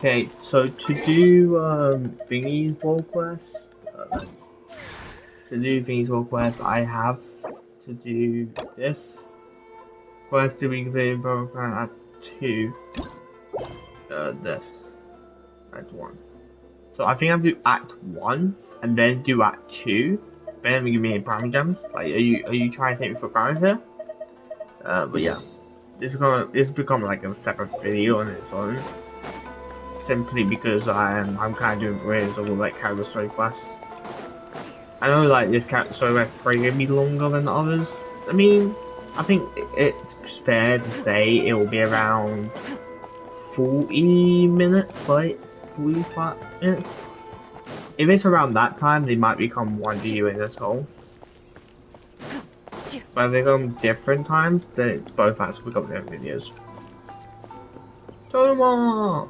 Okay, so to do thingy's world quest, uh, to do thingy's world quest, I have to do this quest to be completed program at 2, this at 1. So I think I have to do Act 1 and then do Act 2, then we give me primary gems. Like, are you trying to take me for granted here? But yeah, this become like a separate video on its own, simply because I'm kind of doing ways of like character story quests. I know like this character story quest is probably gonna be longer than others. I mean, I think it's fair to say it will be around 40 minutes, like 45 minutes. If it's around that time, they might become one video in this whole. But if they come different times, then both has to become their videos. Toma!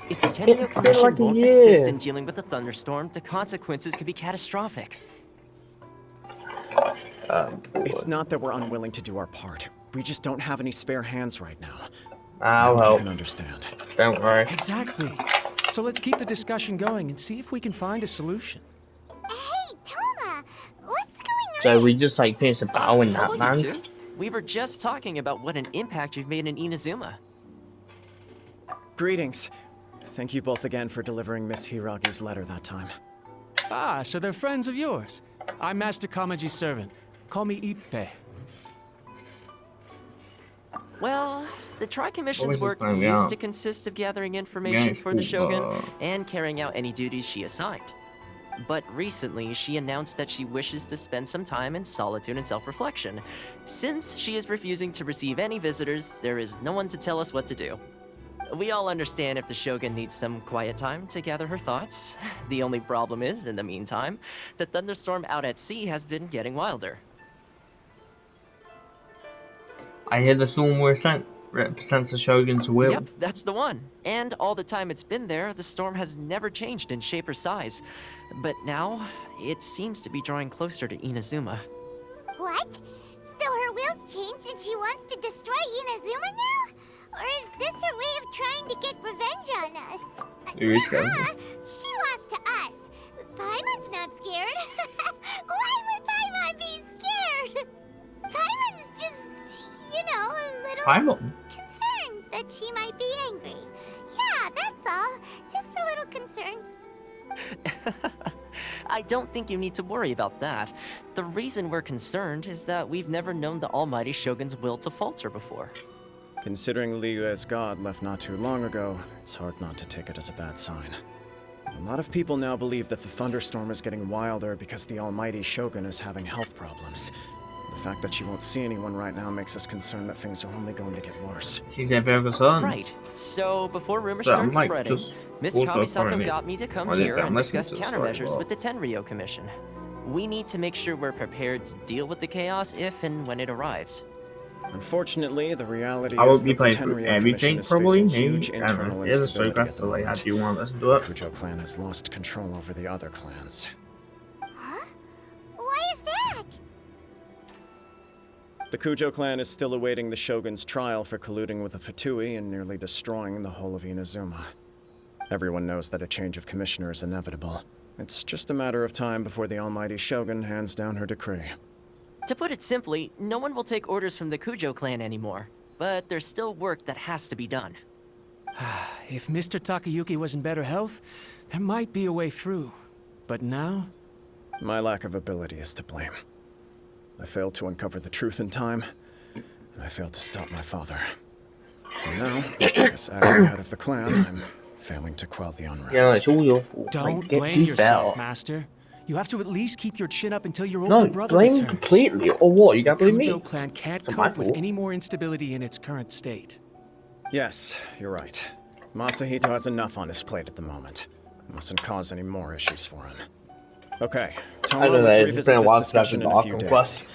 If the Tenryo It's been Commission like a won't year. assist in dealing with the thunderstorm, the consequences could be catastrophic. It's not that we're unwilling to do our part. We just don't have any spare hands right now. I'll I hope help. you can understand. Don't worry. Exactly. So let's keep the discussion going and see if we can find a solution. Hey, Toma! What's going on? So we just like finished the battle in that, Hello, man. you two. We were just talking about what an impact you've made in Inazuma. Greetings. Thank you both again for delivering Miss Hiragi's letter that time. Ah, so they're friends of yours. I'm Master Kamaji's servant. Call me Ippe. Well, the Tri-Commission's Always work just find used out. to consist of gathering information Yeah, for the it's cool, Shogun and carrying out any duties she assigned. But recently, she announced that she wishes to spend some time in solitude and self-reflection. Since she is refusing to receive any visitors, there is no one to tell us what to do. We all understand if the Shogun needs some quiet time to gather her thoughts. The only problem is, in the meantime, the thunderstorm out at sea has been getting wilder. I hear the storm represents the Shogun's will. Yep, that's the one. And all the time it's been there, the storm has never changed in shape or size. But now, it seems to be drawing closer to Inazuma. What? So her will's changed and she wants to destroy Inazuma now? Or is this her way of trying to get revenge on us? Who is going? She lost to us. Paimon's not scared. Why would Paimon be scared? Paimon's just, a little Paimon? concerned that she might be angry. Yeah, that's all. Just a little concerned. I don't think you need to worry about that. The reason we're concerned is that we've never known the Almighty Shogun's will to falter before. Considering Liyue's god left not too long ago, it's hard not to take it as a bad sign. A lot of people now believe that the thunderstorm is getting wilder because the almighty Shogun is having health problems. The fact that she won't see anyone right now makes us concerned that things are only going to get worse. She's a very concerned. Right. So, before rumors So, start Mike, spreading, just Miss also Kamisato apparently- got me to come I didn't here get and listen discuss to the story, countermeasures but- with the Tenryo Commission. We need to make sure we're prepared to deal with the chaos if and when it arrives. Unfortunately, the reality I is won't be that the playing through Tenryo everything, Commission is probably. facing huge Maybe. I don't internal know. Here's a story instability at quest, the so like, I moment. do want to listen to The it. Kujo clan has lost control over the other clans. Huh? Why is that? The Kujo clan is still awaiting the Shogun's trial for colluding with the Fatui and nearly destroying the whole of Inazuma. Everyone knows that a change of commissioner is inevitable. It's just a matter of time before the almighty Shogun hands down her decree. To put it simply, no one will take orders from the Kujo clan anymore. But there's still work that has to be done. If Mr. Takayuki was in better health, there might be a way through. But now? My lack of ability is to blame. I failed to uncover the truth in time, and I failed to stop my father. And now, as acting head of the clan, I'm failing to quell the unrest. Yeah, it's all your fault. Don't Like, get blame deep yourself, out. Master. You have to at least keep your chin up until your No, older brother blame returns. completely, or what? You The don't blame me? Kujo clan can't It's not my cope with fault. any more instability in its current state. Yes, you're right. Masahito has enough on his plate at the moment. Mustn't cause any more issues for him. Okay, I Toma, don't know, let's it's revisit been a this while since I've discussion been in to a few Arkham days. Quest.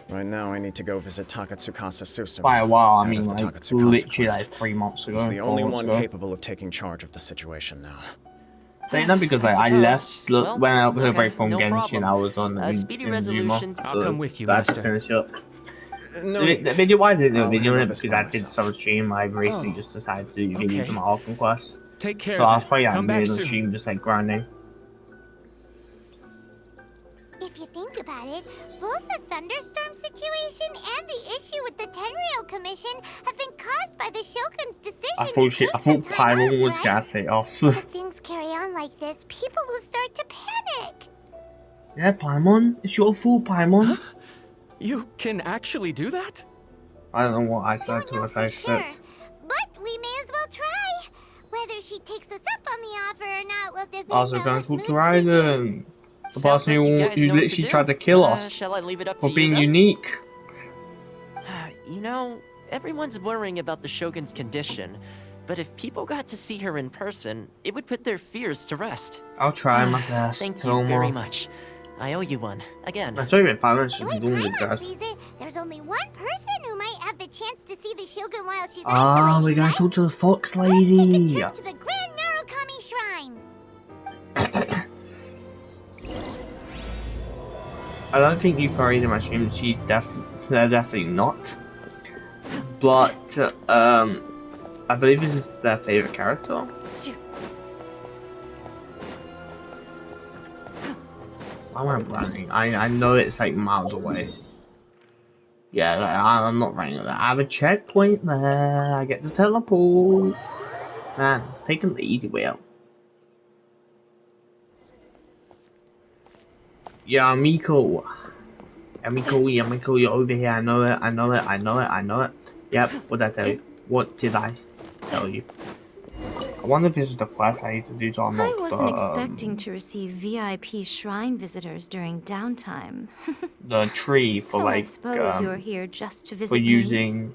Right now, I need to go visit Takatsukasa Susumu. By a while, I head mean of the like Takatsukasa literally clan. like 3 months ago. He's the 4 only months one ago. capable of taking charge of the situation now. Saying that because like, I suppose. left Well, when I was okay, away from no Genshin, problem. I was on A speedy Inazuma, resolution- I'll come with you, I had to Master. finish up. No, The video why I didn't do a I'll video on it handle this because by I did myself. some stream. I recently Oh, just decided to do videos okay. on my Alpha Quest. Take care So I of was probably it. out Come in the back middle of the soon. stream just like grinding. If you think about it, both the thunderstorm situation and the issue with the Tenryou Commission have been caused by the Shogun's decision to take I some thought time Paimon was off, gonna right? say us. If things carry on like this, people will start to panic. Yeah, Paimon? It's your fault, Paimon. You can actually do that? I don't know what I said Don't know because I for sure, said. but we may as well try. Whether she takes us up on the offer or not will depend I was on gonna what talk mood to she's in. Raiden. The Sounds person like you who guys know what to literally do. tried to kill us Shall I leave it up for to you being then? unique. You know, everyone's worrying about the Shogun's condition, but if people got to see her in person, it would put their fears to rest. I'll try my best. Thank you very Tomo. much. I owe you one, again. I'm sorry about Paimon. The She's way doing it, Paimon guys. sees it, there's only one person who might have the chance to see the Shogun while she's Ah, isolated, we're gonna right? talk to the Fox Let's take a Lady. trip to the Grand Narukami Shrine. I don't think you carried in my stream. She's definitely not. But I believe this is their favorite character. Why am I running? I know it's like miles away. Yeah, like, I'm not running at that. I have a checkpoint there. I get to teleport. Man, taking the easy way out. Yeah, Miko. Miko, you're over here. I know it. Yep, what did I tell you? What did I tell you? I wonder if this is the quest I need to do to unlock I wasn't the, expecting to receive VIP shrine visitors during downtime. the tree for So I like suppose you're here just to for visit me. using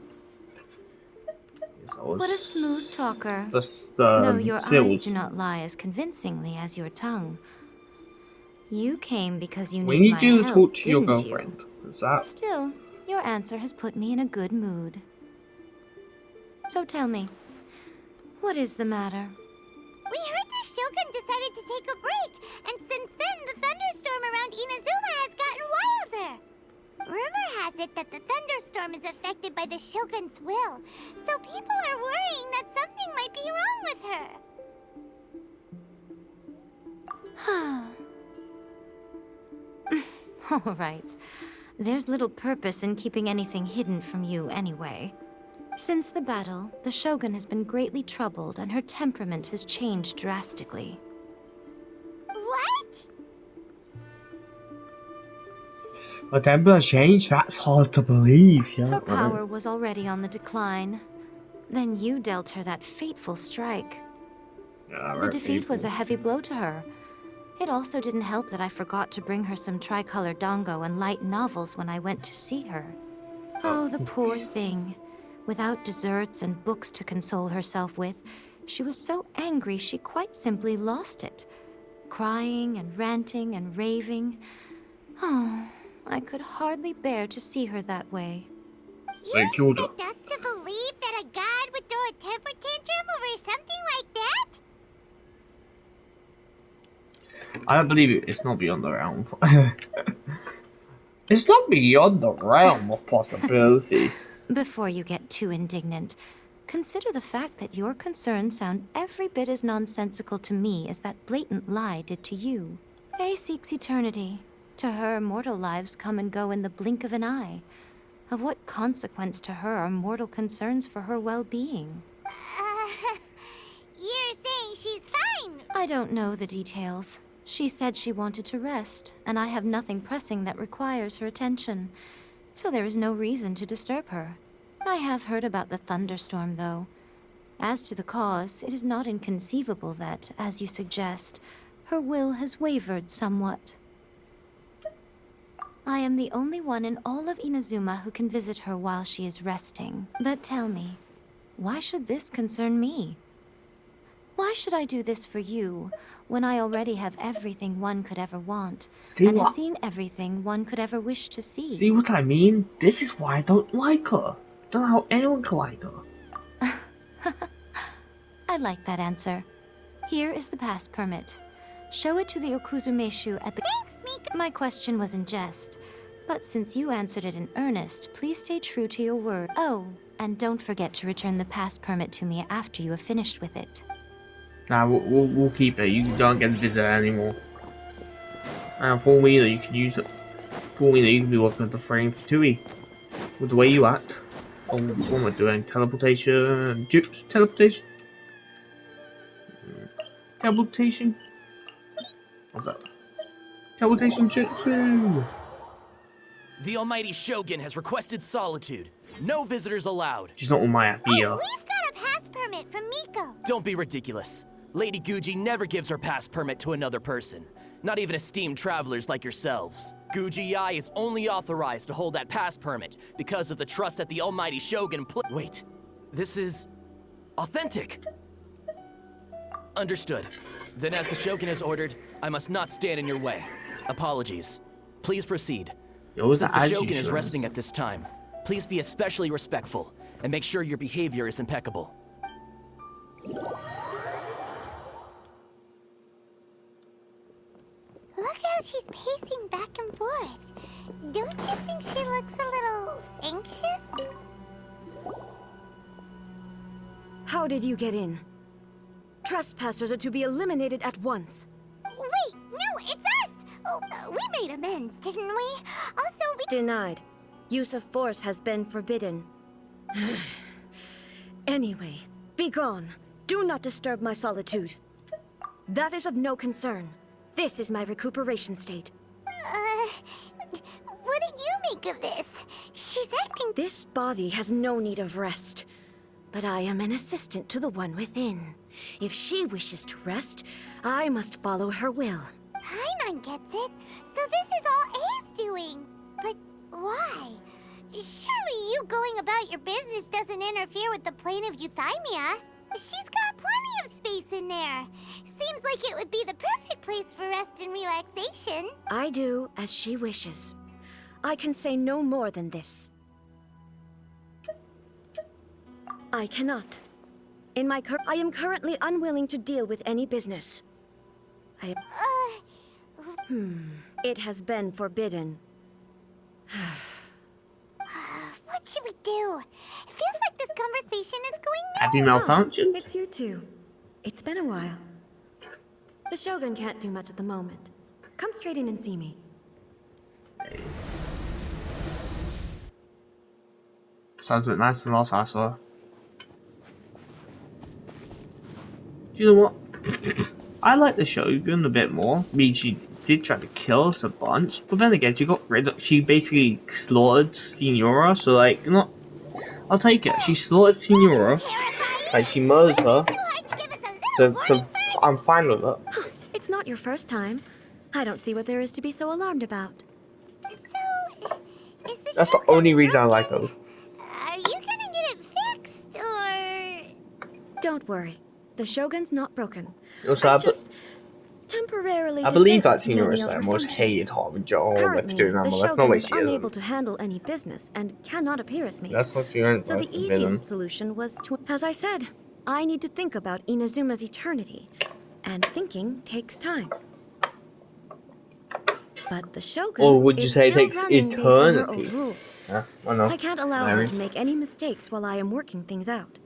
What a smooth talker. the Though your eyes seals. do not lie as convincingly as your tongue. You came because you We need need my you to help, talk to your didn't girlfriend. Is that Still, your answer has put me in a good mood. So tell me, what is the matter? We heard the Shogun decided to take a break, and since then the thunderstorm around Inazuma has gotten wilder. Rumor has it that the thunderstorm is affected by the Shogun's will, so people are worrying that something might be wrong with her. All right. There's little purpose in keeping anything hidden from you anyway. Since the battle, the Shogun has been greatly troubled and her temperament has changed drastically. What? a temper change? That's hard to believe. Yeah. Her power was already on the decline. Then you dealt her that fateful strike. Yeah, The defeat was a heavy blow to her. It also didn't help that I forgot to bring her some tricolor dango and light novels when I went to see her. Oh, the poor thing. Without desserts and books to console herself with, she was so angry she quite simply lost it. Crying and ranting and raving. Oh, I could hardly bear to see her that way. You They killed her. expect us to believe that a god would throw a temper tantrum over something like that? I don't believe it. It's not beyond the realm. It's not beyond the realm of possibility. Before you get too indignant, consider the fact that your concerns sound every bit as nonsensical to me as that blatant lie did to you. Faye seeks eternity. To her, mortal lives come and go in the blink of an eye. Of what consequence to her are mortal concerns for her well-being? You're saying she's fine. I don't know the details. She said she wanted to rest, and I have nothing pressing that requires her attention. So there is no reason to disturb her. I have heard about the thunderstorm, though. As to the cause, it is not inconceivable that, as you suggest, her will has wavered somewhat. I am the only one in all of Inazuma who can visit her while she is resting. But tell me, why should this concern me? Why should I do this for you, when I already have everything one could ever want, See and have what? seen everything one could ever wish to see? See what I mean? This is why I don't like her. I don't know how anyone can like her. I like that answer. Here is the pass permit. Show it to the Okuzumeshu at the— Thanks, Mika. My question was in jest. But since you answered it in earnest, please stay true to your word. Oh, and don't forget to return the pass permit to me after you have finished with it. Nah, we'll keep it. You don't get to visit anymore. And for me that you can use it. For me that you can be working with the frame for Tui. With the way you act. Oh, what am I doing? Teleportation. Teleportation? Teleportation? What's that? Teleportation jutsu! The almighty Shogun has requested solitude. No visitors allowed. She's not on my app here. Oh, we've got a pass permit from Miko. Don't be ridiculous. Lady Guji never gives her pass permit to another person. Not even esteemed travelers like yourselves. Guji-ai is only authorized to hold that pass permit because of the trust that the almighty Shogun Wait, this is... authentic! Understood. Then as the Shogun has ordered, I must not stand in your way. Apologies. Please proceed. Since the Shogun is resting at this time, please be especially respectful and make sure your behavior is impeccable. Look how she's pacing back and forth. Don't you think she looks a little anxious? How did you get in? Trespassers are to be eliminated at once. Wait, no, it's us! Oh, we made amends, didn't we? Also, we... Denied. Use of force has been forbidden. Anyway, be gone. Do not disturb my solitude. That is of no concern. This is my recuperation state. What do you make of this? She's acting... This body has no need of rest. But I am an assistant to the one within. If she wishes to rest, I must follow her will. Paimon gets it. So this is all A's doing. But why? Surely you going about your business doesn't interfere with the plane of euthymia. She's got plenty of space in there. Seems like it would be the perfect place for rest and relaxation. I do as she wishes. I can say no more than this. I cannot. I am currently unwilling to deal with any business. It has been forbidden. What should we do? It feels like this conversation is going Have you nowhere. malfunctioned? It's you two. It's been a while. The Shogun can't do much at the moment. Come straight in and see me. Sounds a bit nicer than last I saw. Do you know what? I like the Shogun a bit more. I mean, she did try to kill us a bunch, but then again, she basically slaughtered Signora, so like, you know, I'll take it. She slaughtered Signora, like she murdered her, so I'm fine with it. It's not your first time. I don't see what there is to be so alarmed about. So, is the That's the Shogun only reason I like broken? her. Are you gonna get it fixed, or...? Don't worry. The Shogun's not broken. Also, I've just temporarily I believe that disabled Signora many is of like her most functions. hated Harvard job Currently, doing that. the That's not Shogun what is she unable is. to handle any business and cannot appear as me. That's what she meant. So by the forbidden. easiest solution was to... As I said, I need to think about Inazuma's eternity. And thinking takes time. But the Shogun Or would you is say it still takes running based on her old eternity? rules. Yeah, I know. I can't allow her Mary. to make any mistakes while I am working things out.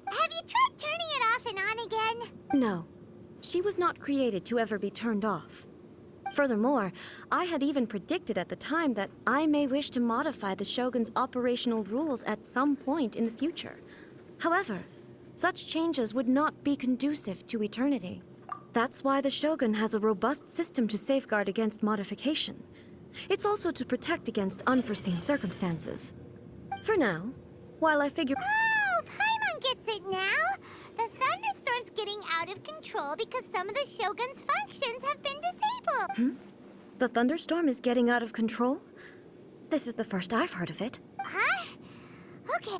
Have you tried turning it off and on again? No. She was not created to ever be turned off. Furthermore, I had even predicted at the time that I may wish to modify the Shogun's operational rules at some point in the future. However, such changes would not be conducive to eternity. That's why the Shogun has a robust system to safeguard against modification. It's also to protect against unforeseen circumstances. For now, while I figure... Oh, Paimon gets it now. The thunderstorm's getting out of control because some of the Shogun's functions have been disabled. The thunderstorm is getting out of control? This is the first I've heard of it. Huh? Okay.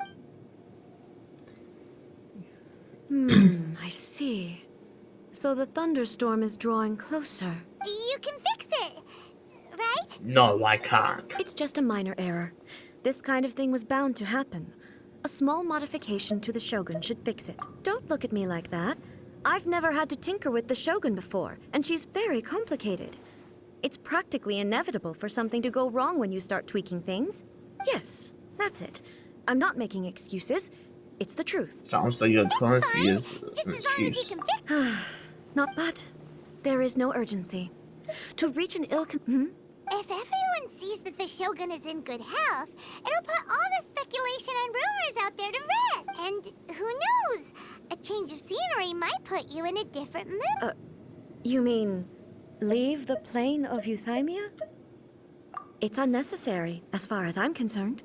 I see. So the thunderstorm is drawing closer. You can fix it, right? No, I can't. It's just a minor error. This kind of thing was bound to happen. A small modification to the Shogun should fix it. Don't look at me like that. I've never had to tinker with the Shogun before, and she's very complicated. It's practically inevitable for something to go wrong when you start tweaking things. Yes, that's it. I'm not making excuses. It's the truth. Sounds like you're trying to use Just an as long as you excuse. can fix. Not but. There is no urgency. To reach an If everyone sees that the Shogun is in good health, it'll put all the speculation and rumors out there to rest. And who knows? A change of scenery might put you in a different mood. You mean leave the plane of Euthymia? It's unnecessary, as far as I'm concerned.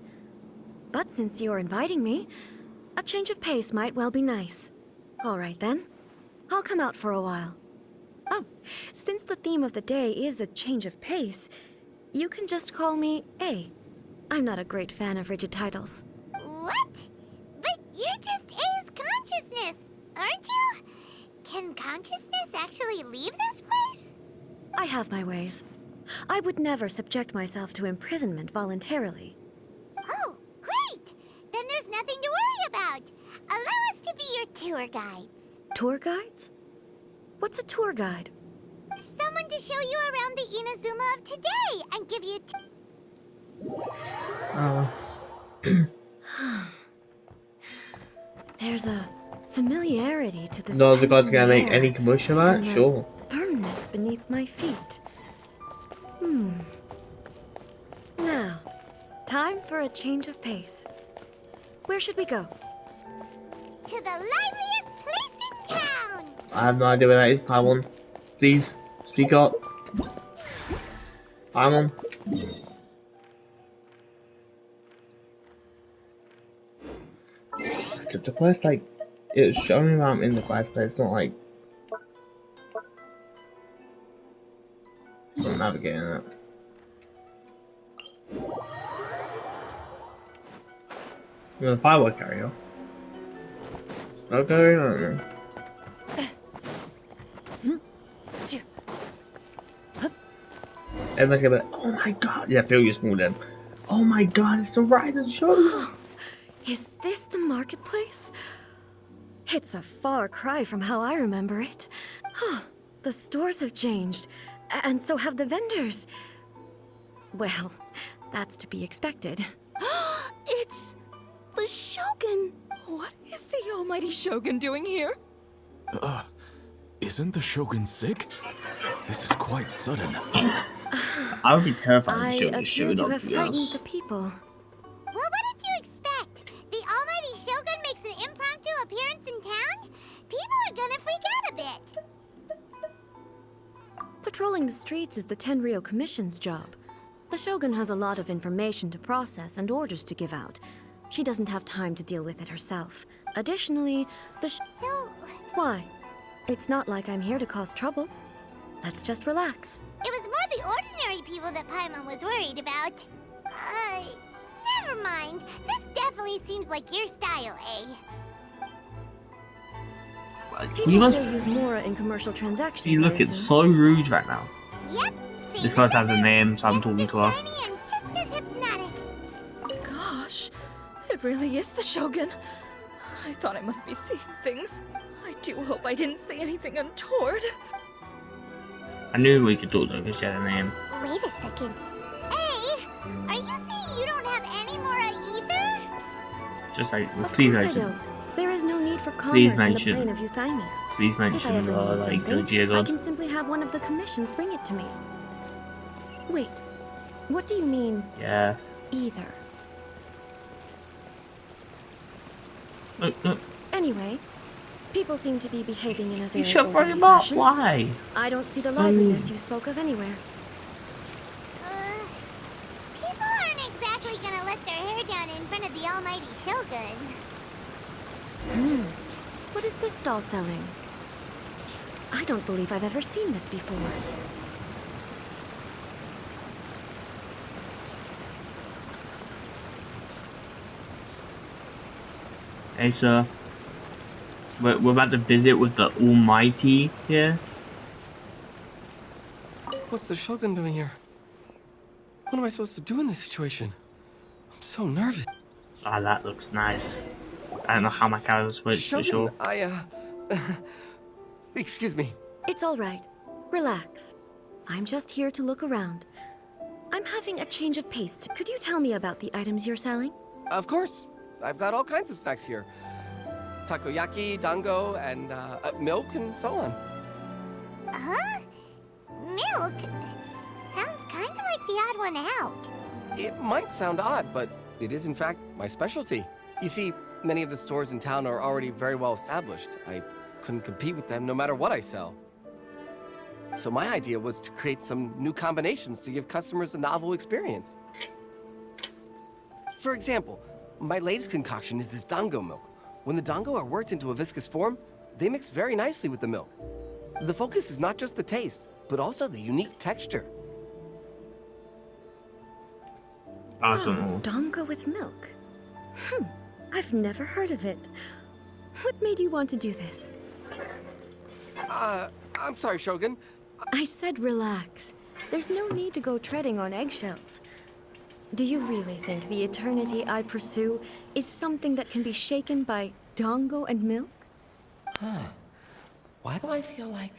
But since you're inviting me, a change of pace might well be nice. All right then. I'll come out for a while. Oh, since the theme of the day is a change of pace, you can just call me A. I'm not a great fan of rigid titles. What? But you're just A's consciousness, aren't you? Can consciousness actually leave this place? I have my ways. I would never subject myself to imprisonment voluntarily. Oh, great! Then there's nothing to worry about. Allow us to be your tour guides. Tour guides? What's a tour guide? Someone to show you around the Inazuma of today and give you There's a familiarity to the No, the scent guy's in gonna the make air any commotion about and it? the Sure. firmness beneath my feet. Now, time for a change of pace. Where should we go? to the liveliest place in town. I have no idea where that is, Paimon. Please, speak up. Paimon. The quest, like, it's showing me around in the quest, but it's not like... It's not navigating it. You're the firework carrier. Okay, I don't know. Everyone's gonna be like, oh my god, yeah, feel you small then. Oh my god, it's the Raiden show! Is this the marketplace? It's a far cry from how I remember it. The stores have changed, and so have the vendors. Well, that's to be expected. It's the Shogun! What is the almighty Shogun doing here? Isn't the Shogun sick? This is quite sudden. I would be terrified I if Shogun appear showed to up, have to be frightened honest. the people. Well, what did you expect? The almighty Shogun makes an impromptu appearance in town? People are gonna freak out a bit. Patrolling the streets is the Tenryou Commission's job. The Shogun has a lot of information to process and orders to give out. She doesn't have time to deal with it herself. Additionally, So, Why? It's not like I'm here to cause trouble. Let's just relax. it was more the ordinary people that Paimon was worried about. Never mind. This definitely seems like your style, eh? Like, People you must still use Mora in commercial transactions. be I looking assume. so rude right now. Yep. This person has a name, so I'm talking just to as her. shiny and just as hypnotic. Gosh, it really is the Shogun. I thought I must be seeing things. I do hope I didn't say anything untoward. I knew we could talk to her because she had a name. Wait a second. Hey, are you saying you don't have any Mora either? Just like, Of please course I mention, don't. There is no need for Please commerce in the mention. plane of Euthymia. please If I mention, ever need like, the something, I Geodude. can simply have one of the commissions bring it to me. Wait, what do you mean, Yeah. either? Look, Anyway, people seem to be behaving in a you very shut orderly him up. fashion. Why? I don't see the liveliness you spoke of anywhere. People aren't exactly gonna let their hair down in front of the almighty Shogun. What is this stall selling? I don't believe I've ever seen this before. Hey, sir. We're about to visit with the Almighty here. What's the Shogun doing here? What am I supposed to do in this situation? I'm so nervous. Ah, that looks nice. I don't know how my character's supposed to Shogun, show. Excuse me. It's all right. Relax. I'm just here to look around. I'm having a change of pace. Could you tell me about the items you're selling? Of course. I've got all kinds of snacks here. Takoyaki, dango, and milk, and so on. Huh? Milk? Sounds kind of like the odd one out. It might sound odd, but it is in fact my specialty. You see, many of the stores in town are already very well established. I couldn't compete with them no matter what I sell. So my idea was to create some new combinations to give customers a novel experience. For example, my latest concoction is this dango milk. When the dango are worked into a viscous form, they mix very nicely with the milk. The focus is not just the taste, but also the unique texture. Awesome. Dango with milk. I've never heard of it. What made you want to do this? I'm sorry, Shogun. I said relax. There's no need to go treading on eggshells. Do you really think the eternity I pursue is something that can be shaken by dango and milk? Why do I feel like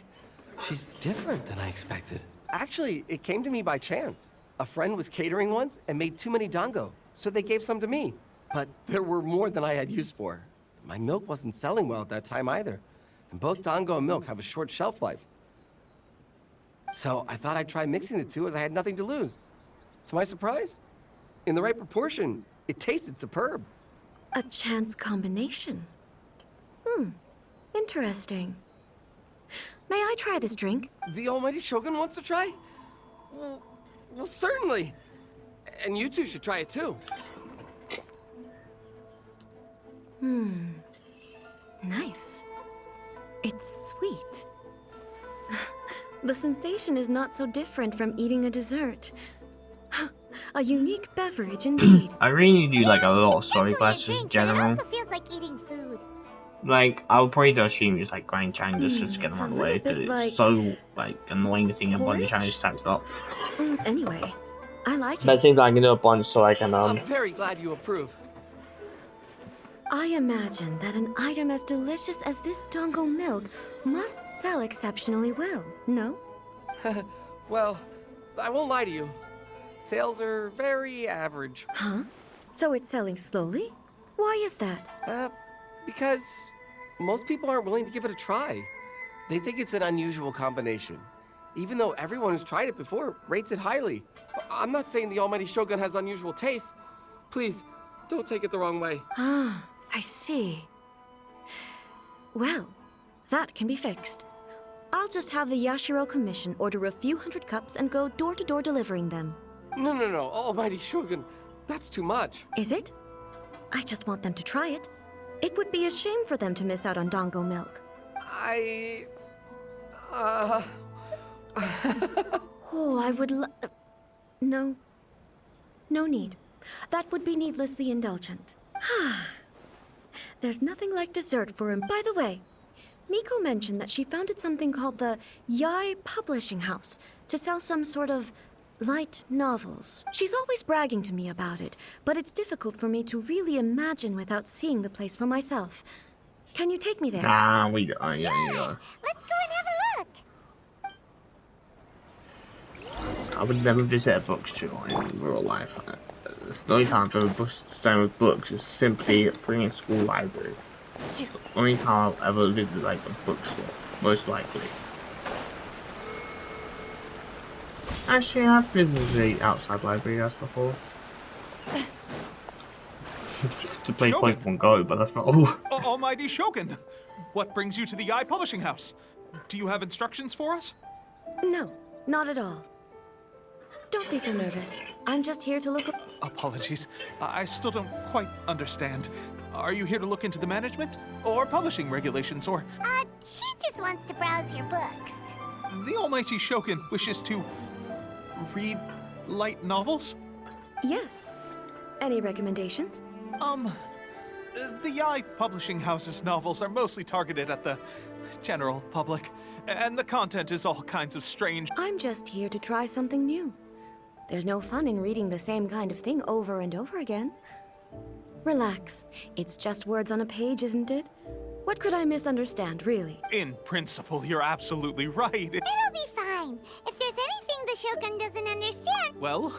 she's different than I expected? Actually, it came to me by chance. A friend was catering once and made too many dango, so they gave some to me. But there were more than I had use for. My milk wasn't selling well at that time either. And both dango and milk have a short shelf life. So I thought I'd try mixing the two as I had nothing to lose. To my surprise, in the right proportion, it tasted superb. A chance combination. Interesting. May I try this drink? The almighty Shogun wants to try? Well, certainly. And you two should try it too. Nice. It's sweet. The sensation is not so different from eating a dessert. A unique beverage indeed. I really do like a lot of story quests in general. It also feels like eating food. Like, I'll probably assume it's like Grand Chang just to get it's them out a of the way, little because bit it's like so, like, annoying to see a bunch of porridge? Chinese stacked up. Anyway, I like But it it. seems like I can do a bunch so I can, I'm very glad you approve. I imagine that an item as delicious as this dango milk must sell exceptionally well, no? Well, I won't lie to you. Sales are very average. Huh? So it's selling slowly? Why is that? Because most people aren't willing to give it a try. They think it's an unusual combination. Even though everyone who's tried it before rates it highly. I'm not saying the almighty Shogun has unusual tastes. Please, don't take it the wrong way. Ah, I see. Well, that can be fixed. I'll just have the Yashiro Commission order a few hundred cups and go door-to-door delivering them. No, almighty Shogun. That's too much. Is it? I just want them to try it. It would be a shame for them to miss out on dango milk. Oh, I would No. No need. That would be needlessly indulgent. There's nothing like dessert for him. By the way, Miko mentioned that she founded something called the Yae Publishing House to sell some sort of light novels. She's always bragging to me about it, but it's difficult for me to really imagine without seeing the place for myself. Can you take me there? Nah, we go. Yeah. Let's go and have a look. I would never visit a bookstore in real life. The only time I've ever done with books is simply bringing school library. The only time I've ever visited like a bookstore, most likely. Actually, I've visited the outside library as before. To play Shogun. Pokemon Go, but that's not all. Almighty Shogun! What brings you to the Yae Publishing House? Do you have instructions for us? No, not at all. Don't be so nervous. I'm just here to look. Apologies. I still don't quite understand. Are you here to look into the management? Or publishing regulations, or... She just wants to browse your books. The almighty Shogun wishes to... read light novels? Yes. Any recommendations? The Yae Publishing House's novels are mostly targeted at the general public, and the content is all kinds of strange... I'm just here to try something new. There's no fun in reading the same kind of thing over and over again. Relax. It's just words on a page, isn't it? What could I misunderstand, really? In principle, you're absolutely right. It'll be fine. If there's anything Shogun doesn't understand. Well,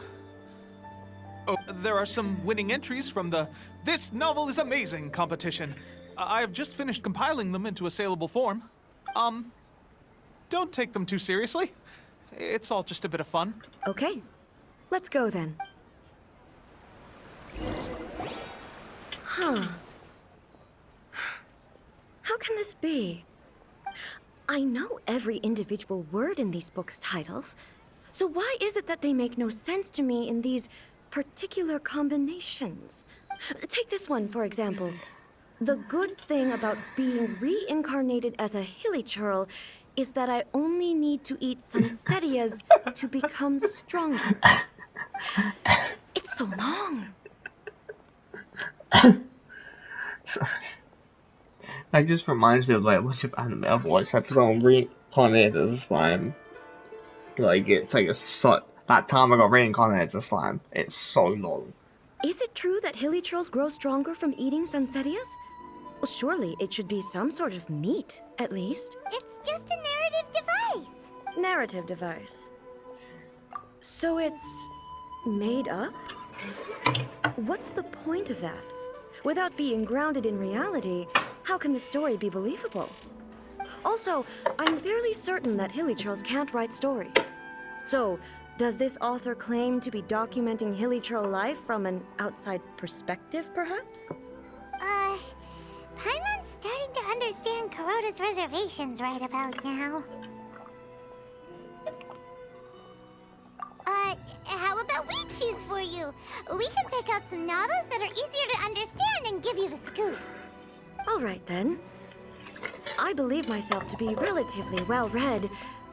there are some winning entries from the This Novel is Amazing competition. I've just finished compiling them into a saleable form. Don't take them too seriously. It's all just a bit of fun. Okay, let's go then. Huh. How can this be? I know every individual word in these books' titles, so why is it that they make no sense to me in these particular combinations? Take this one, for example. The good thing about being reincarnated as a hilly churl is that I only need to eat sunsettias to become stronger. It's so long. Sorry. That just reminds me of like what's your anime I've watched episode reincarnated as a slime. Like it's like that time I got reincarnated as a slime. It's so long. Is it true that hilly churls grow stronger from eating sunsettias? Well, surely it should be some sort of meat, at least. It's just a narrative device. Narrative device. So it's made up? What's the point of that? Without being grounded in reality, how can the story be believable? Also, I'm fairly certain that hilly churls can't write stories. So, does this author claim to be documenting hilly churl life from an outside perspective, perhaps? Paimon's starting to understand Kuroda's reservations right about now. How about we choose for you? We can pick out some novels that are easier to understand and give you the scoop. All right, then. I believe myself to be relatively well-read,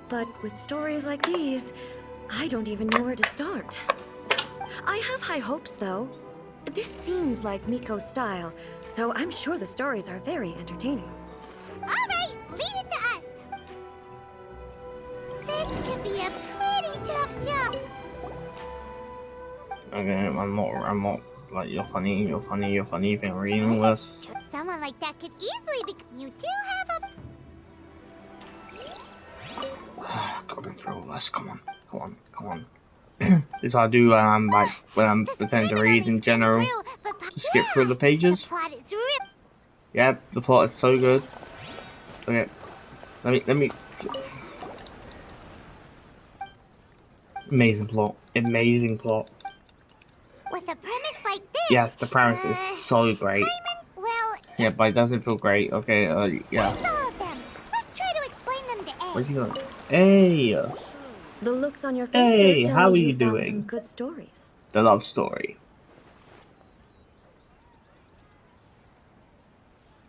but with stories like these, I don't even know where to start. I have high hopes, though. This seems like Miko's style, so I'm sure the stories are very entertaining. All right, leave it to us. This could be a pretty tough job. Okay, I'm not like you're funny, thing reading all this. Someone like that could easily be. You do have a. Gotta go through all this. Come on. This is what I do when I'm pretending to read in general. Just skip through the pages. The plot is real. Yep, the plot is so good. Okay, let me. Amazing plot. With a premise like this. Yes, the premise is so great. Well. Yeah, but it doesn't feel great. Okay, yeah. That's all of them. Let's try to explain them to A. Where's he going? Hey! The looks on your faces Hey, tell how me are you you found doing? some good stories. The love story.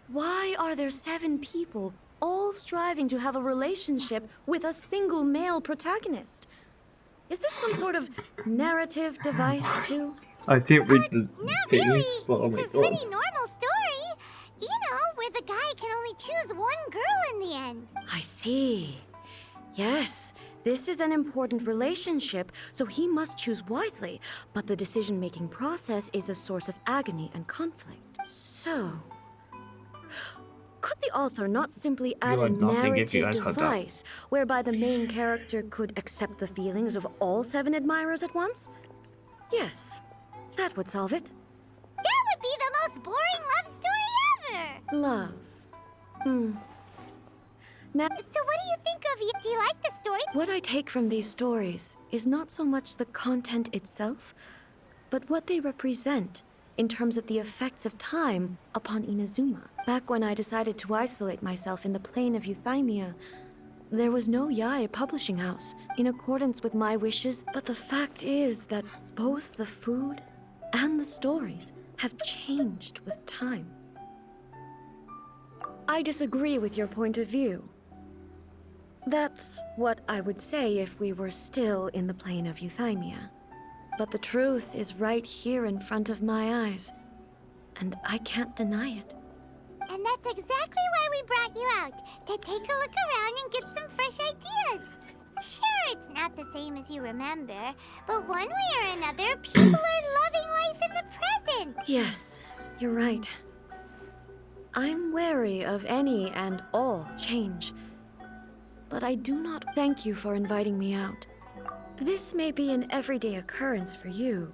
Why are there 7 people all striving to have a relationship with a single male protagonist? Is this some sort of narrative device, too? I didn't read the Not thing. really. Oh my It's a god. pretty normal story. You know, where the guy can only choose one girl in the end. I see. Yes, this is an important relationship, so he must choose wisely. But the decision-making process is a source of agony and conflict. So, could the author not simply add a had nothing if you narrative guys cut that. device whereby the main character could accept the feelings of all 7 admirers at once? Yes, that would solve it. That would be the most boring love story ever. Love. Now, So what do you think of it? Do you like the story? what I take from these stories is not so much the content itself, but what they represent in terms of the effects of time upon Inazuma. Back when I decided to isolate myself in the plane of Euthymia, there was no Yae publishing house in accordance with my wishes, but the fact is that both the food and the stories have changed with time. I disagree with your point of view. That's what I would say if we were still in the plane of Euthymia. But the truth is right here in front of my eyes, and I can't deny it. And that's exactly why we brought you out, to take a look around and get some fresh ideas. Sure, it's not the same as you remember, but one way or another, people are loving life in the present. Yes, you're right. I'm wary of any and all change. But I do not thank you for inviting me out. This may be an everyday occurrence for you,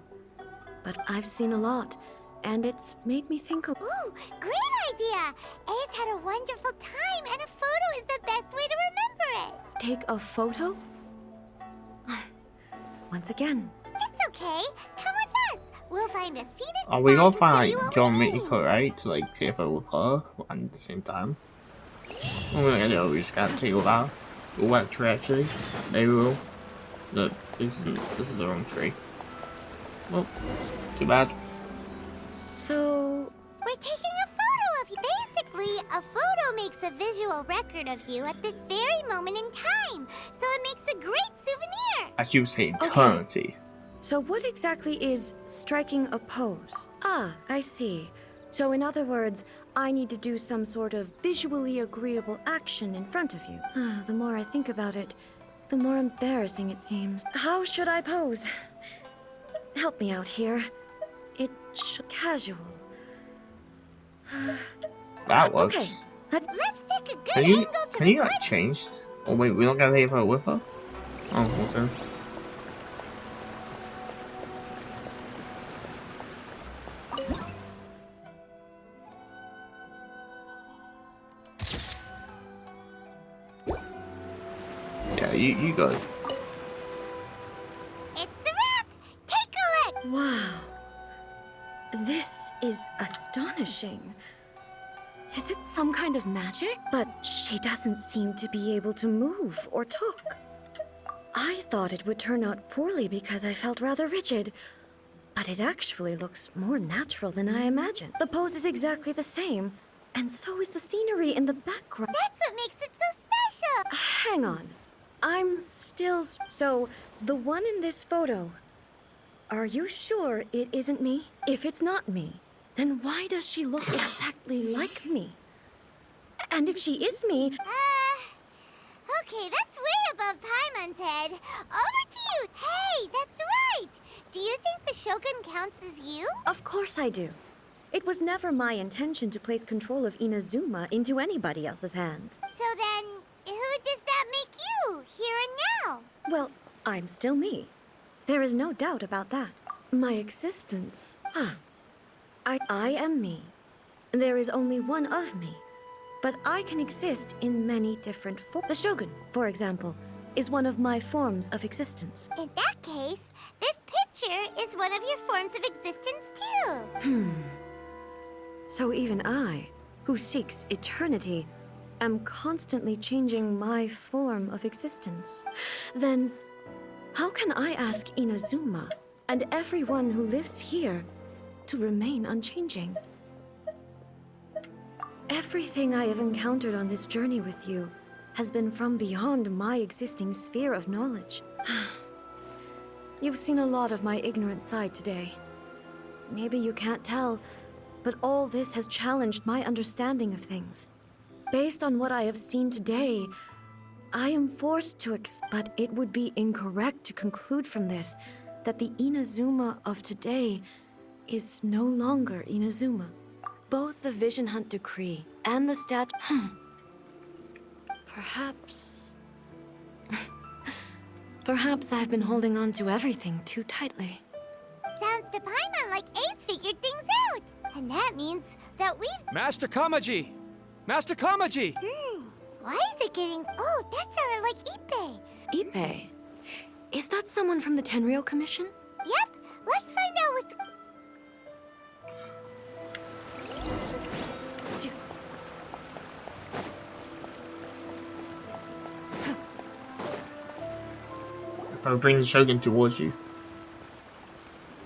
but I've seen a lot, and it's made me think a... Ooh, great idea! A's had a wonderful time, and a photo is the best way to remember it. Take a photo? Once again. It's okay. Come with us. We'll find a seated spot. We gotta and find show you like what John we mean. Mitchell, right? To like take a photo with her and at the same time. We're gonna do, we just gotta take all that. All that tree actually. They will. Look, this is the wrong tree. Well, too bad. So... We're taking a photo of you. Basically, a photo makes a visual record of you at this very moment in time. So it makes a great souvenir. As you say, eternity. So what exactly is striking a pose? Ah, I see. So in other words, I need to do some sort of visually agreeable action in front of you. The more I think about it, the more embarrassing it seems. How should I pose? Help me out here. Casual. That works. Okay, let's pick a good Can you angle to can you record. like change? Oh wait, we don't gotta take a photo with her? Oh, okay. Yeah, you go. It's a wrap. Take a look. Wow. This is astonishing. Is it some kind of magic? But she doesn't seem to be able to move or talk. I thought it would turn out poorly because I felt rather rigid. But it actually looks more natural than I imagined. The pose is exactly the same, and so is the scenery in the background. That's what makes it so special. Hang on. I'm still... So, the one in this photo... Are you sure it isn't me? If it's not me, then why does she look exactly like me? And if she is me... Okay, that's way above Paimon's head. Over to you. Hey, that's right. Do you think the Shogun counts as you? Of course I do. It was never my intention to place control of Inazuma into anybody else's hands. So then, who does that make you, here and now? Well, I'm still me. There is no doubt about that. My existence... I am me. There is only one of me. But I can exist in many different forms. The Shogun, for example, is one of my forms of existence. In that case, this picture is one of your forms of existence too. So even I, who seeks eternity, am constantly changing my form of existence. Then, how can I ask Inazuma and everyone who lives here to remain unchanging? Everything I have encountered on this journey with you has been from beyond my existing sphere of knowledge. You've seen a lot of my ignorant side today. Maybe you can't tell, but all this has challenged my understanding of things. Based on what I have seen today, I am forced to but it would be incorrect to conclude from this that the Inazuma of today is no longer Inazuma. Both the Vision Hunt Decree and the Perhaps... Perhaps I've been holding on to everything too tightly. Sounds to Paimon like Ace figured things out. And that means that we've... Master Kamaji! Master Kamaji! Why is it getting... Oh, that sounded like Ippei. Ippei? Is that someone from the Tenryou Commission? Yep, let's find out what's... I'll bring the Shogun towards you.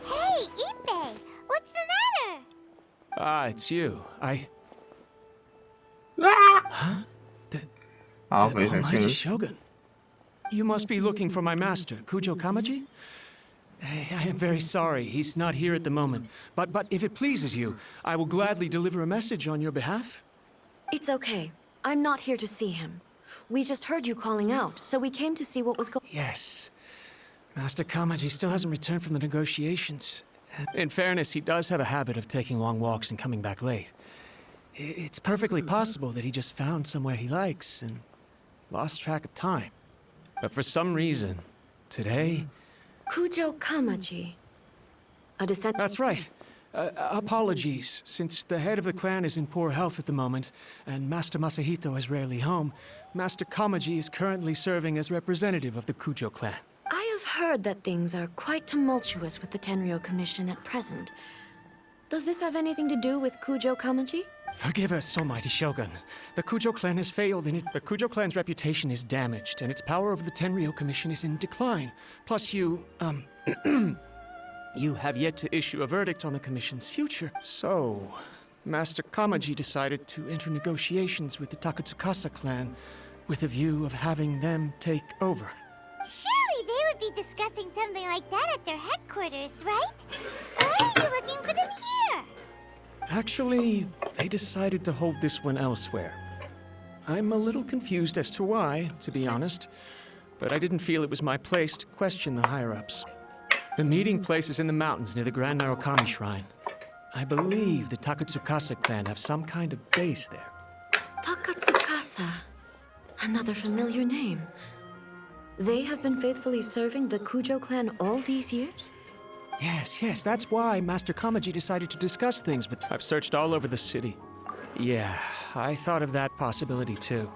Hey, Ippei! What's the matter? Ah, it's you. Ah! The Almighty Almighty Shogun. You must be looking for my master, Kujo Kamaji? I am very sorry, he's not here at the moment. But if it pleases you, I will gladly deliver a message on your behalf. It's okay. I'm not here to see him. We just heard you calling out, so we came to see what was going on. Yes. Master Kamaji still hasn't returned from the negotiations. In fairness, he does have a habit of taking long walks and coming back late. It's perfectly possible that he just found somewhere he likes and lost track of time. But for some reason, today... Kujo Kamaji. A descendant... That's right. Apologies, since the head of the clan is in poor health at the moment, and Master Masahito is rarely home, Master Kamaji is currently serving as representative of the Kujo clan. I have heard that things are quite tumultuous with the Tenryo Commission at present. Does this have anything to do with Kujo Kamaji? Forgive us, almighty Shogun. The Kujo clan has failed, and the Kujo clan's reputation is damaged, and its power over the Tenryo Commission is in decline. Plus you, you have yet to issue a verdict on the Commission's future. So, Master Kamaji decided to enter negotiations with the Takatsukasa clan with a view of having them take over. Surely they would be discussing something like that at their headquarters, right? Why are you looking for them here? Actually, they decided to hold this one elsewhere. I'm a little confused as to why, to be honest, but I didn't feel it was my place to question the higher-ups. The meeting place is in the mountains near the Grand Narukami Shrine. I believe the Takatsukasa clan have some kind of base there. Takatsukasa. Another familiar name. They have been faithfully serving the Kujo clan all these years? Yes, that's why Master Kamaji decided to discuss things with... I've searched all over the city. Yeah, I thought of that possibility too.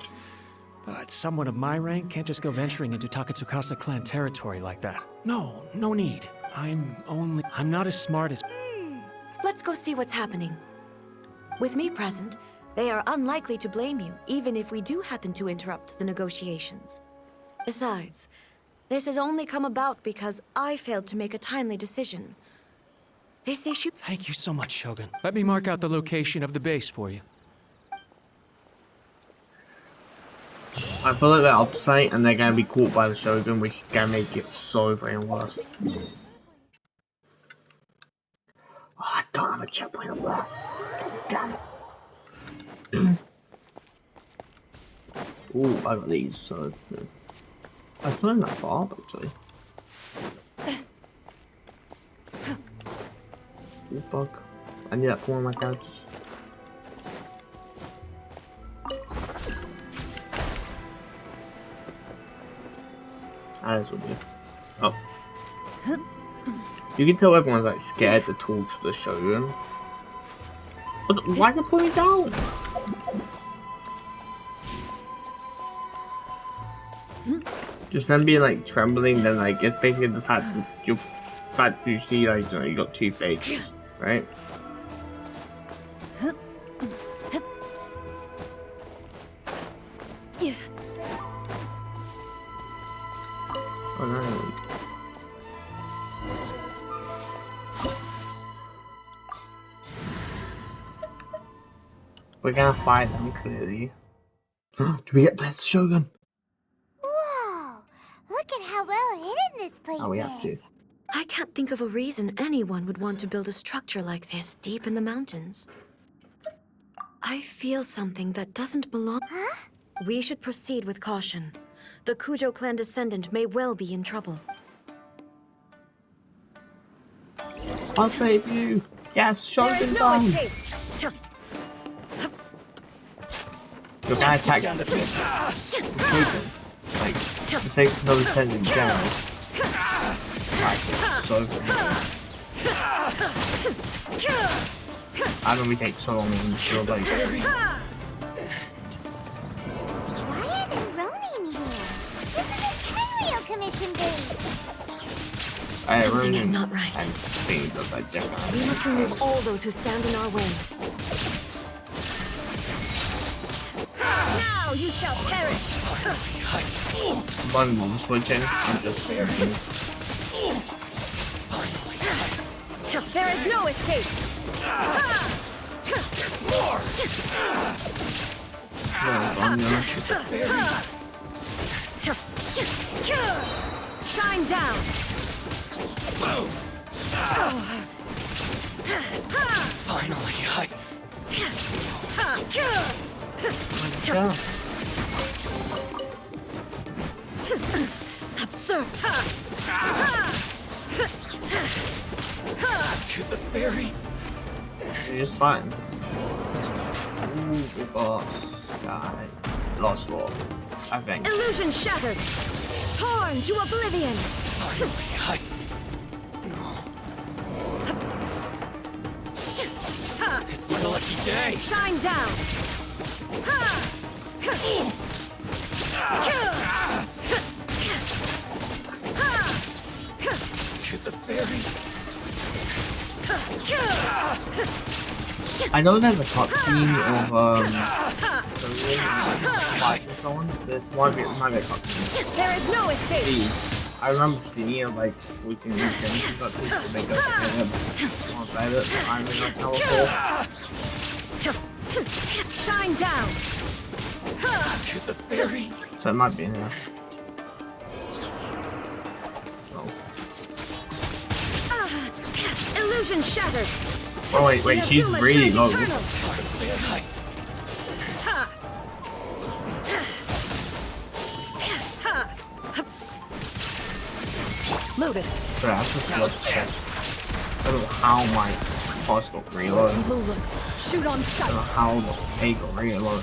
But someone of my rank can't just go venturing into Takatsukasa clan territory like that. No need. I'm not as smart as... Let's go see what's happening. With me present, they are unlikely to blame you, even if we do happen to interrupt the negotiations. Besides, this has only come about because I failed to make a timely decision. This issue... Thank you so much, Shogun. Let me mark out the location of the base for you. I feel like they're upside and they're gonna be caught by the Shogun, which is gonna make it so very worse. Oh, I don't have a checkpoint up there. Damn it. Ooh, I got these, so... I flew that far up, actually. Ooh, bug. I need that for one of my characters. This will do. Oh. You can tell everyone's like scared to talk to the Shogun. Why did it put me down? Just them being like trembling, then like it's basically the fact that you see like you got two faces, right? Oh no. We're gonna fight them clearly. Do we get past the Shogun? Whoa! Look at how well hidden this place Oh, we have to. is. I can't think of a reason anyone would want to build a structure like this deep in the mountains. I feel something that doesn't belong. Huh? We should proceed with caution. The Kujo clan descendant may well be in trouble. I'll save you. Yes, Shogun down. You're gonna attack the Shogun. Like, it takes another 10 in general. Like, so I don't we take so long in the shield like Why are they roaming here? This is a Tenryo Commission base. Something is not right. And things of that different. We must remove all those who stand in our way. Now you shall perish! One move switching and just There is no escape! There's more! Shine down! Finally, Absurd! to the ferry. It's fine. Ooh, the boss guy. Lost war, I think. Illusion shattered! Torn! Burn to oblivion! It's my lucky day! Shine down! To the fairy! I know there's a cutscene of fight and so on. There's might be a cutscene. There is no escape! I remember seeing it like we can use things but to make us more better. I'm in like powerful. Shine down! To the fairy! So it might be in there. Illusion shattered! Oh wait, she's Inazuma really shines low. eternal. Loaded. So that's just let's check. I don't know how my boss got reload. Evil lurks. Shoot on I don't know sight. how the A got reload.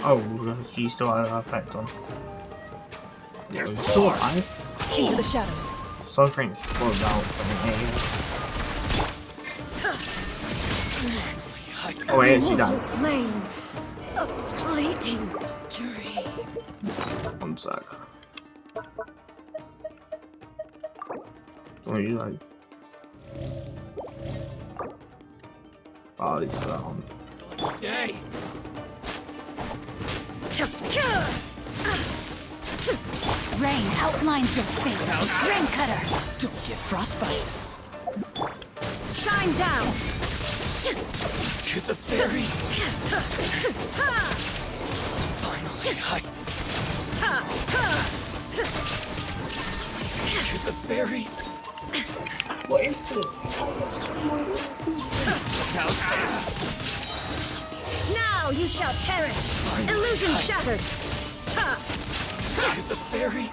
Oh, she still had an effect on. There's She's still alive? Into the shadows. Something's slowed down from the A. Oh wait, she died. Plane. A fleeting dream. 1 sec. So you like... Oh, he's down. Lucky day! Rain outlines your fate. Rain cutter. Don't get frostbite! Shine down. To the fairy! Finally, to the fairy! Now you shall perish. Illusion shattered. To the fairy!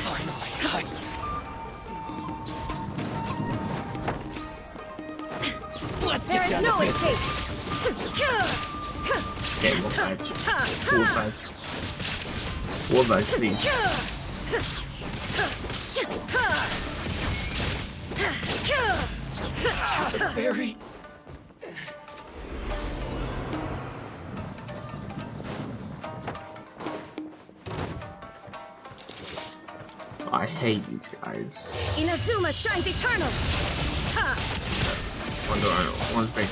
Finally, let's There get is down no to business! escape. Okay, more fights. 4 fights. 4 fights, please. To the fairy! I hate these guys. Inazuma shines eternal. Wonder one thing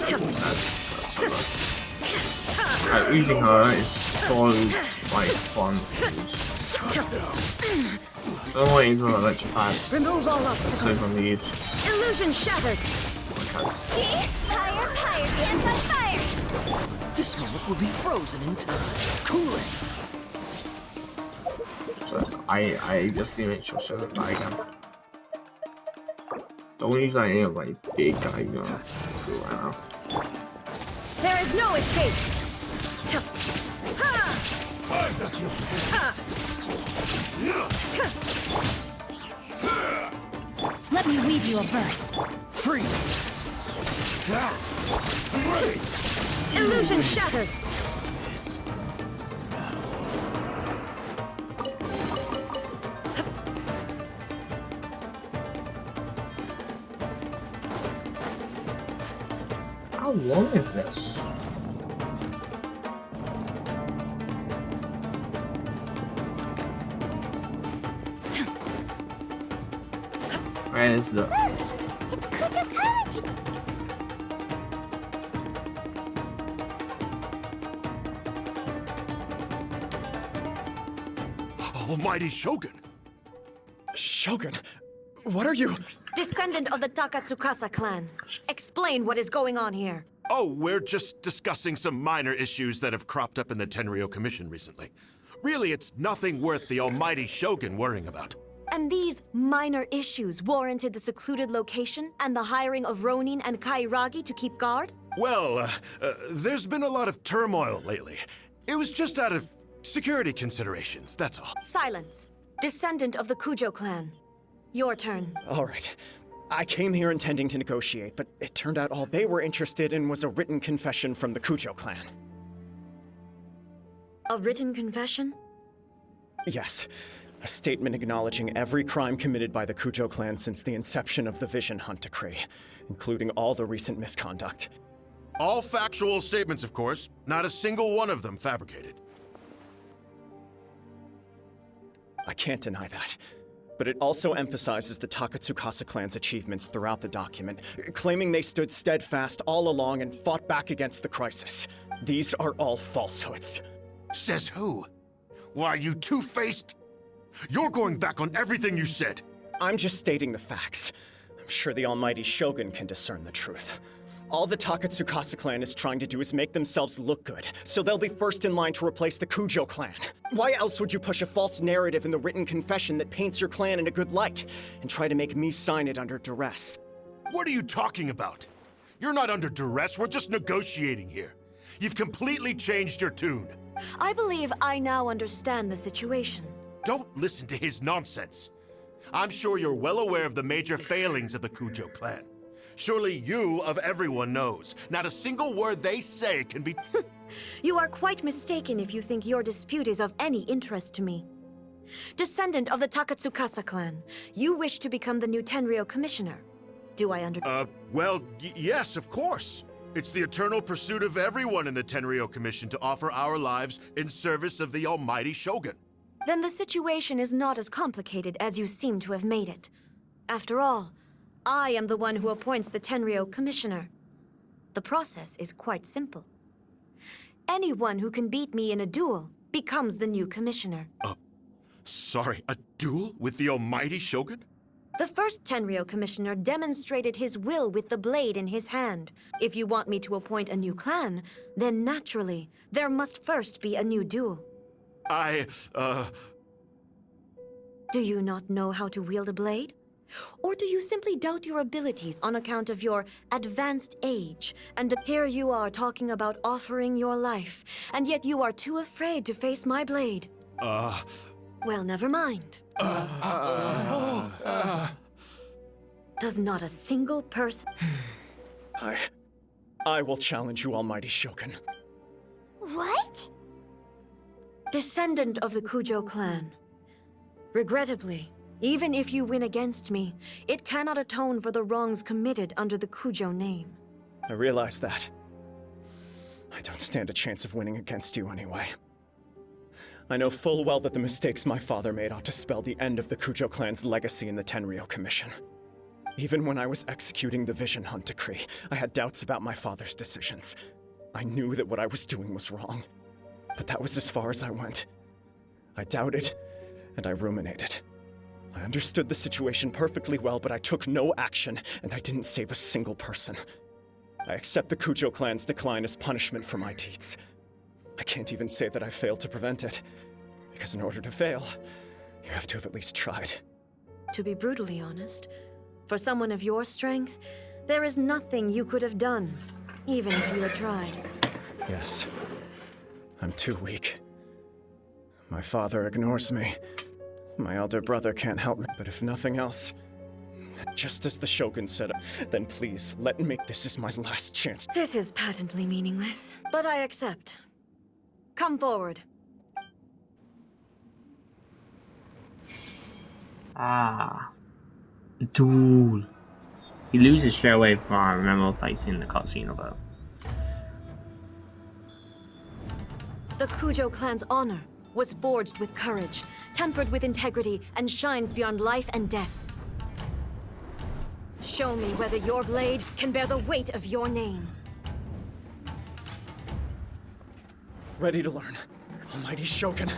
that using her is so like fun. The only thing that electrified Remove all is obstacles. from these. Illusion shattered. Fire, dance on fire! This moment will be frozen in time. Cool it! So I just need to make sure so that I can. Don't use any of like big guy do right now. There is no escape. Let me weave you a verse. Freeze! Illusion shattered. How long is this? Where is the... It's Kujo Kamachi! Almighty Shogun! Shogun, what are you? Descendant of the Takatsukasa clan. Explain what is going on here. Oh, we're just discussing some minor issues that have cropped up in the Tenryo Commission recently. Really, it's nothing worth the almighty Shogun worrying about. And these minor issues warranted the secluded location and the hiring of Ronin and Kairagi to keep guard? Well, there's been a lot of turmoil lately. It was just out of security considerations, that's all. Silence. Descendant of the Kujo clan. Your turn. All right. I came here intending to negotiate, but it turned out all they were interested in was a written confession from the Kujo clan. A written confession? Yes. A statement acknowledging every crime committed by the Kujo clan since the inception of the Vision Hunt Decree, including all the recent misconduct. All factual statements, of course. Not a single one of them fabricated. I can't deny that. But it also emphasizes the Takatsukasa clan's achievements throughout the document, claiming they stood steadfast all along and fought back against the crisis. These are all falsehoods. Says who? Why, you two-faced... You're going back on everything you said. I'm just stating the facts. I'm sure the almighty Shogun can discern the truth. All the Takatsukasa clan is trying to do is make themselves look good, so they'll be first in line to replace the Kujo clan. Why else would you push a false narrative in the written confession that paints your clan in a good light, and try to make me sign it under duress? What are you talking about? You're not under duress, we're just negotiating here. You've completely changed your tune. I believe I now understand the situation. Don't listen to his nonsense. I'm sure you're well aware of the major failings of the Kujo clan. Surely you, of everyone, knows. Not a single word they say can be... You are quite mistaken if you think your dispute is of any interest to me. Descendant of the Takatsukasa clan, you wish to become the new Tenryou commissioner. Do I understand? Well, yes, of course. It's the eternal pursuit of everyone in the Tenryou Commission to offer our lives in service of the almighty Shogun. Then the situation is not as complicated as you seem to have made it. After all, I am the one who appoints the Tenryou commissioner. The process is quite simple. Anyone who can beat me in a duel becomes the new commissioner. Sorry, a duel with the almighty Shogun? The first Tenryou commissioner demonstrated his will with the blade in his hand. If you want me to appoint a new clan, then naturally, there must first be a new duel. Do you not know how to wield a blade? Or do you simply doubt your abilities on account of your advanced age? And here you are talking about offering your life, and yet you are too afraid to face my blade. Well, never mind. Does not a single person... I will challenge you, almighty Shogun. What? Descendant of the Kujo clan. Regrettably, even if you win against me, it cannot atone for the wrongs committed under the Kujo name. I realize that. I don't stand a chance of winning against you anyway. I know full well that the mistakes my father made ought to spell the end of the Kujo clan's legacy in the Tenryou Commission. Even when I was executing the Vision Hunt Decree, I had doubts about my father's decisions. I knew that what I was doing was wrong. But that was as far as I went. I doubted, and I ruminated. I understood the situation perfectly well, but I took no action, and I didn't save a single person. I accept the Kujo clan's decline as punishment for my deeds. I can't even say that I failed to prevent it, because in order to fail, you have to have at least tried. To be brutally honest, for someone of your strength, there is nothing you could have done, even if you had tried. Yes. I'm too weak. My father ignores me. My elder brother can't help me, but if nothing else, just as the Shogun said, then please, let me make this is my last chance. This is patently meaningless, but I accept. Come forward. Duel. He loses straight away from I remember facing the cutscene of it. The Kujo clan's honor was forged with courage, tempered with integrity, and shines beyond life and death. Show me whether your blade can bear the weight of your name. Ready to learn. Almighty Shogun.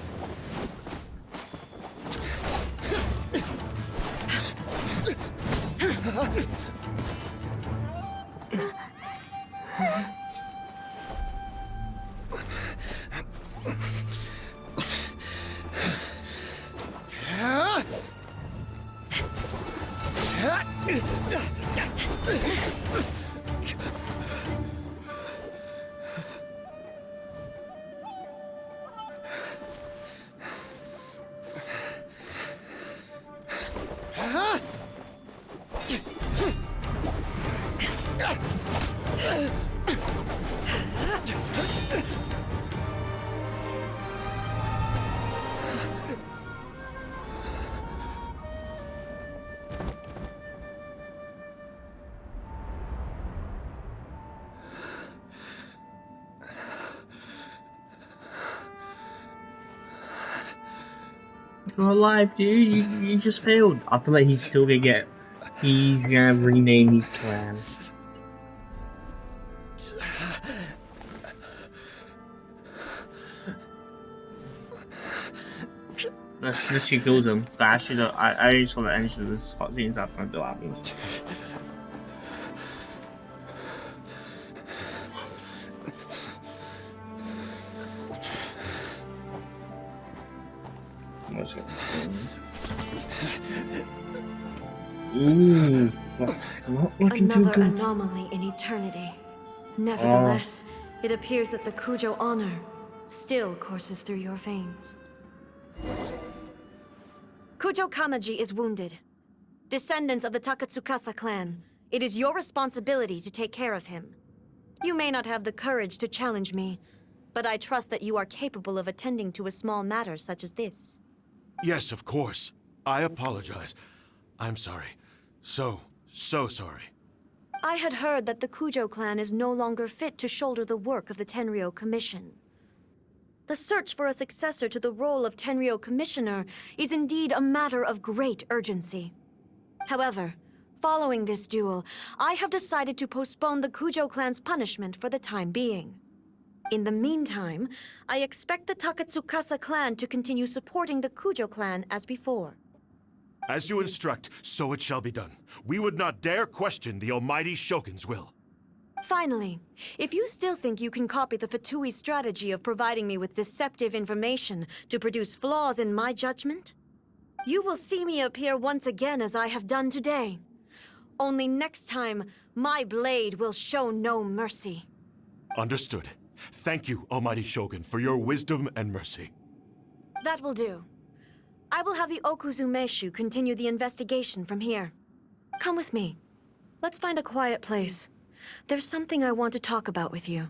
You're alive, dude. You just failed. I feel like he's still gonna get. He's gonna rename his clan. Let's she kills him. But actually, I just want to end this cutscenes after I do happens. Ooh, another anomaly in eternity. Nevertheless, it appears that the Kujo honor still courses through your veins. Kujo Kamaji is wounded. Descendants of the Takatsukasa clan, it is your responsibility to take care of him. You may not have the courage to challenge me, but I trust that you are capable of attending to a small matter such as this. Yes, of course. I apologize. I'm sorry. So sorry. I had heard that the Kujo clan is no longer fit to shoulder the work of the Tenryou Commission. The search for a successor to the role of Tenryou Commissioner is indeed a matter of great urgency. However, following this duel, I have decided to postpone the Kujo clan's punishment for the time being. In the meantime, I expect the Takatsukasa clan to continue supporting the Kujo clan as before. As you instruct, so it shall be done. We would not dare question the almighty Shogun's will. Finally, if you still think you can copy the Fatui strategy of providing me with deceptive information to produce flaws in my judgment, you will see me appear once again as I have done today. Only next time, my blade will show no mercy. Understood. Thank you, almighty Shogun, for your wisdom and mercy. That will do. I will have the Okuzumeshu continue the investigation from here. Come with me. Let's find a quiet place. There's something I want to talk about with you.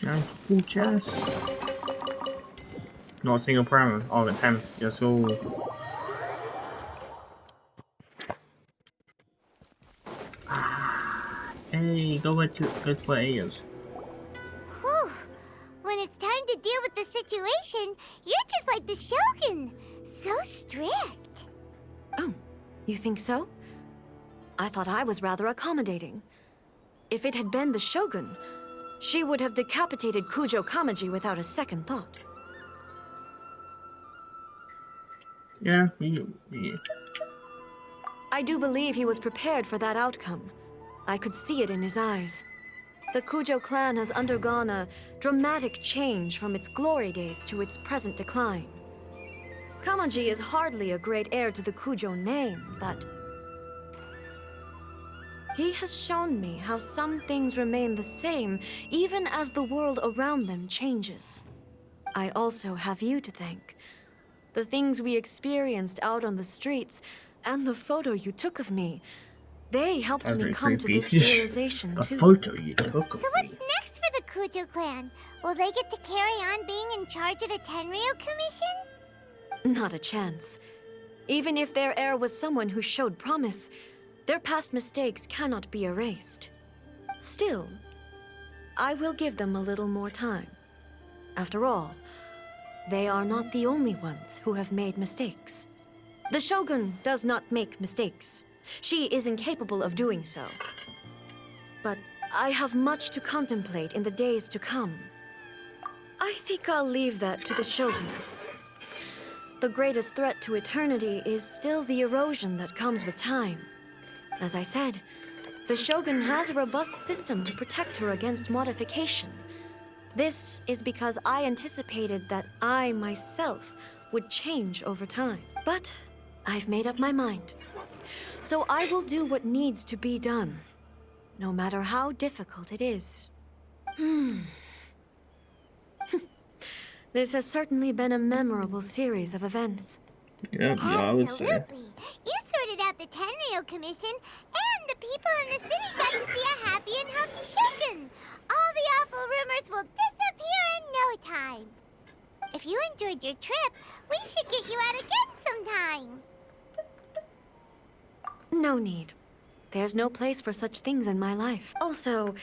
Nice cool chest. Not a single parameter. Oh, the 10. Yes, so. Hey, go to good players. Whew. When it's time to deal with the situation, you're just like the Shogun. So strict. Oh, you think so? I thought I was rather accommodating. If it had been the Shogun, she would have decapitated Kujo Kamaji without a second thought. Yeah. I do believe he was prepared for that outcome. I could see it in his eyes. The Kujo clan has undergone a dramatic change from its glory days to its present decline. Kamaji is hardly a great heir to the Kujo name, but he has shown me how some things remain the same even as the world around them changes. I also have you to thank. The things we experienced out on the streets and the photo you took of me, they helped me come to this realization too. A photo you took of So what's next for the Kujo clan? Will they get to carry on being in charge of the Tenryou Commission? Not a chance. Even if their heir was someone who showed promise, their past mistakes cannot be erased. Still, I will give them a little more time. After all, they are not the only ones who have made mistakes. The Shogun does not make mistakes. She is incapable of doing so. But I have much to contemplate in the days to come. I think I'll leave that to the Shogun. The greatest threat to eternity is still the erosion that comes with time. As I said, the Shogun has a robust system to protect her against modification. This is because I anticipated that I myself would change over time. But I've made up my mind. So I will do what needs to be done, no matter how difficult it is. This has certainly been a memorable series of events. Yeah, I would say. Absolutely. You sorted out the Tenryou Commission, and the people in the city got to see a happy and healthy Shogun. All the awful rumors will disappear in no time. If you enjoyed your trip, we should get you out again sometime. No need. There's no place for such things in my life. Also,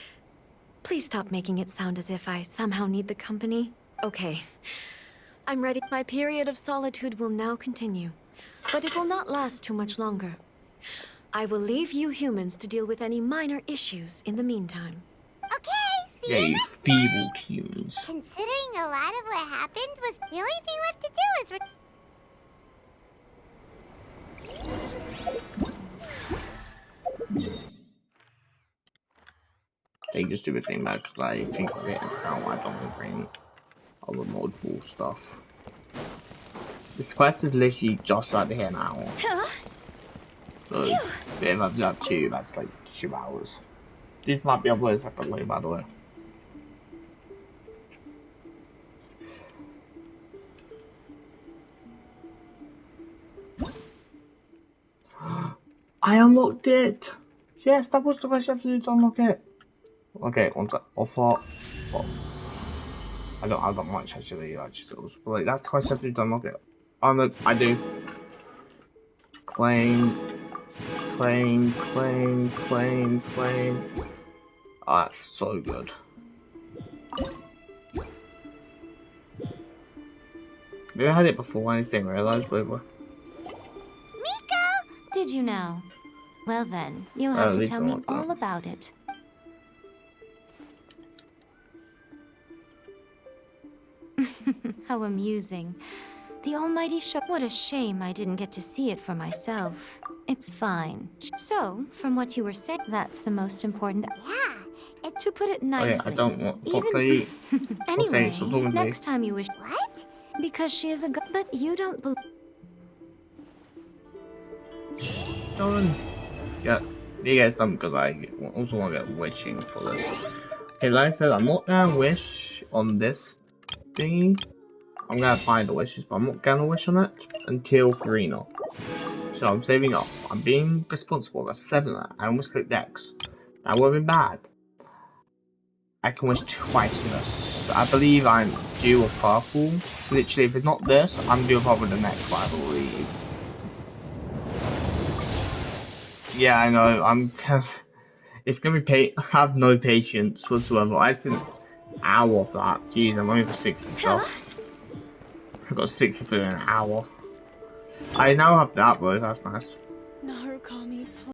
Please stop making it sound as if I somehow need the company. Okay. I'm ready. My period of solitude will now continue, but it will not last too much longer. I will leave you humans to deal with any minor issues in the meantime. Okay, see Yeah, you you next feeble time. humans. Considering a lot of what happened was the only thing left to do is They just do a thing back because I think of it and how I don't bring other multiple stuff. This quest is literally just right here now. So if I've got 2, that's like 2 hours. This might be uploaded separately, by the way. I unlocked it! Yes, that was the quest I have to do to unlock it. Okay, one sec. Offer. Oh. I don't much actually, but like, that's the quest I have to do to unlock it. I do. Claim. Claim. Oh, that's so good. Maybe I had it before, I just didn't realise, but Miko! Did you now? Well then, you'll have to tell me that. all about it. How amusing. The almighty show. What a shame I didn't get to see it for myself. It's fine. So, from what you were saying, that's the most important. Yeah, it's To put it nicely. I don't want even anyway, stop talking to me. next time you wish. what? Because she is a god, but you don't believe. Done. Yeah, you guys done because I also want to get wishing for this. Okay, like I said, I'm not gonna wish on this thingy. I'm gonna find the wishes, but I'm not gonna wish on it until Farina. So I'm saving up. I'm being responsible. That's 7. I almost clicked X. That would have been bad. I can wish twice on this. So I believe I'm due a purple. Literally, if it's not this, I'm due a purple the next one, I believe. Yeah, I know. It's gonna be I have no patience whatsoever. I spent an hour of that. Jeez, I'm only for 60 stuff. I got 63 in an hour. I now have that though, that's nice. Narukami